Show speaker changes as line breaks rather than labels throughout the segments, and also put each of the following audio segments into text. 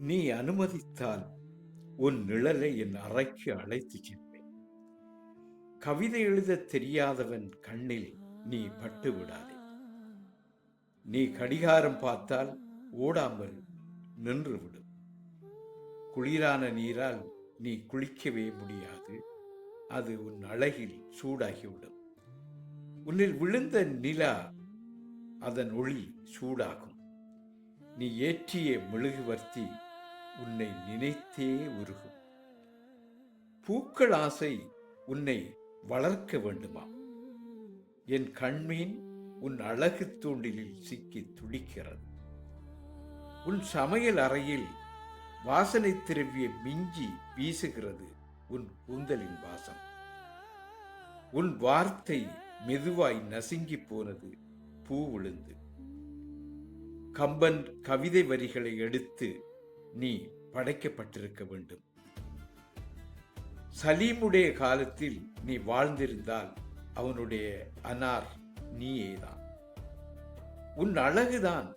நீ அனுமதித்தால் உன் நிழலை என் அறைக்கு அழைத்துச் செல்வேன். கவிதை எழுதத் தெரியாதவன் கண்ணில் நீ பட்டு விடாதே. நீ கடிகாரம் பார்த்தால் ஓடாமல் நின்றுவிடும். குளிரான நீரால் நீ குளிக்கவே முடியாது. அது உன் அழகில் சூடாகிவிடும். உன்னில் விழுந்த நிலா அதன் ஒளி சூடாகும். நீ ஏற்றிய மெழுகுவர்த்தி உன்னை நினைத்தே உருகும். பூக்கள் ஆசை உன்னை வளர்க்க வேண்டுமா? என் கண்மீன் உன் அழகு தூண்டிலில் சிக்கி துடிக்கிறது. உன் சமையல் அறையில் வாசனை திரவிய மிஞ்சி வீசுகிறது உன் கூந்தலின் வாசம். உன் வார்த்தை மெதுவாய் நசுங்கி போனது பூ விழுந்து. கம்பன் கவிதை வரிகளை எடுத்து நீ படைக்கப்பட்டிருக்க வேண்டும். சலீமுடைய காலத்தில் நீ வாழ்ந்திருந்தால் அவனுடைய அனார் நீயேதான். உன் அழகுதான்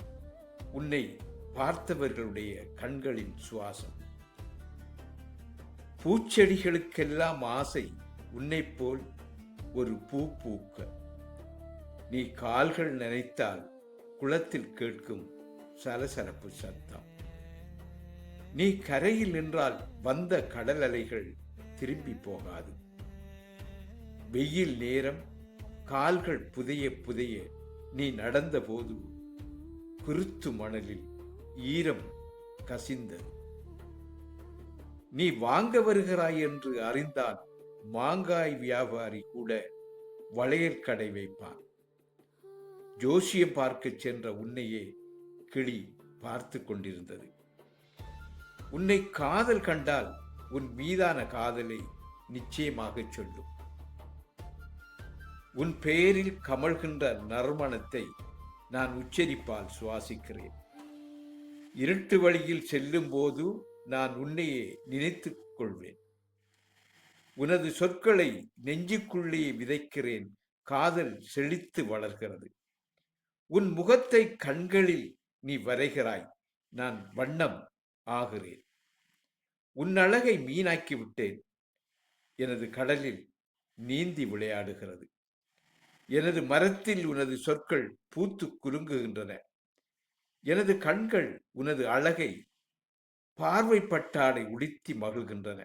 உன்னை பார்த்தவர்களுடைய கண்களின் சுவாசம். பூச்செடிகளுக்கெல்லாம் ஆசை உன்னை போல் ஒரு பூ பூக்க. நீ கால்கள் நினைத்தால் குளத்தில் கேட்கும் சலசலப்பு சத்தம். நீ கரையில் நின்றால் வந்த கடல் அலைகள் திரும்பி போகாது. வெயில் நேரம் கால்கள் புதைய புதைய நீ நடந்தபோது குருத்து மணலில் ஈரம் கசிந்தது. நீ வாங்க வருகிறாய் என்று அறிந்தால் மாங்காய் வியாபாரி கூட வளையல் கடை வைப்பான். ஜோசியம் பார்க்க சென்ற உன்னையே கிளி பார்த்து கொண்டிருந்தது. உன்னை காதல் கண்டால் உன் மீதான காதலை நிச்சயமாக சொல்லும். உன் பெயரில் கமழ்கின்ற நறுமணத்தை நான் உச்சரிப்பால் சுவாசிக்கிறேன். இருட்டு வழியில் செல்லும் போது நான் உன்னையே நினைத்துக் கொள்வேன். உனது சொற்களை நெஞ்சுக்குள்ளே விதைக்கிறேன். காதல் செழித்து வளர்கிறது. உன் முகத்தை கண்களில் நீ வரைகிறாய். நான் வண்ணம் ஆகிறேன். உன் அழகை மீனாக்கி விட்டேன். எனது கடலில் நீந்தி விளையாடுகிறது. எனது மரத்தில் உனது சொற்கள் பூத்து குலுங்குகின்றன. எனது கண்கள் உனது அழகை பார்வை பட்டாடை உடுத்தி மகிழ்கின்றன.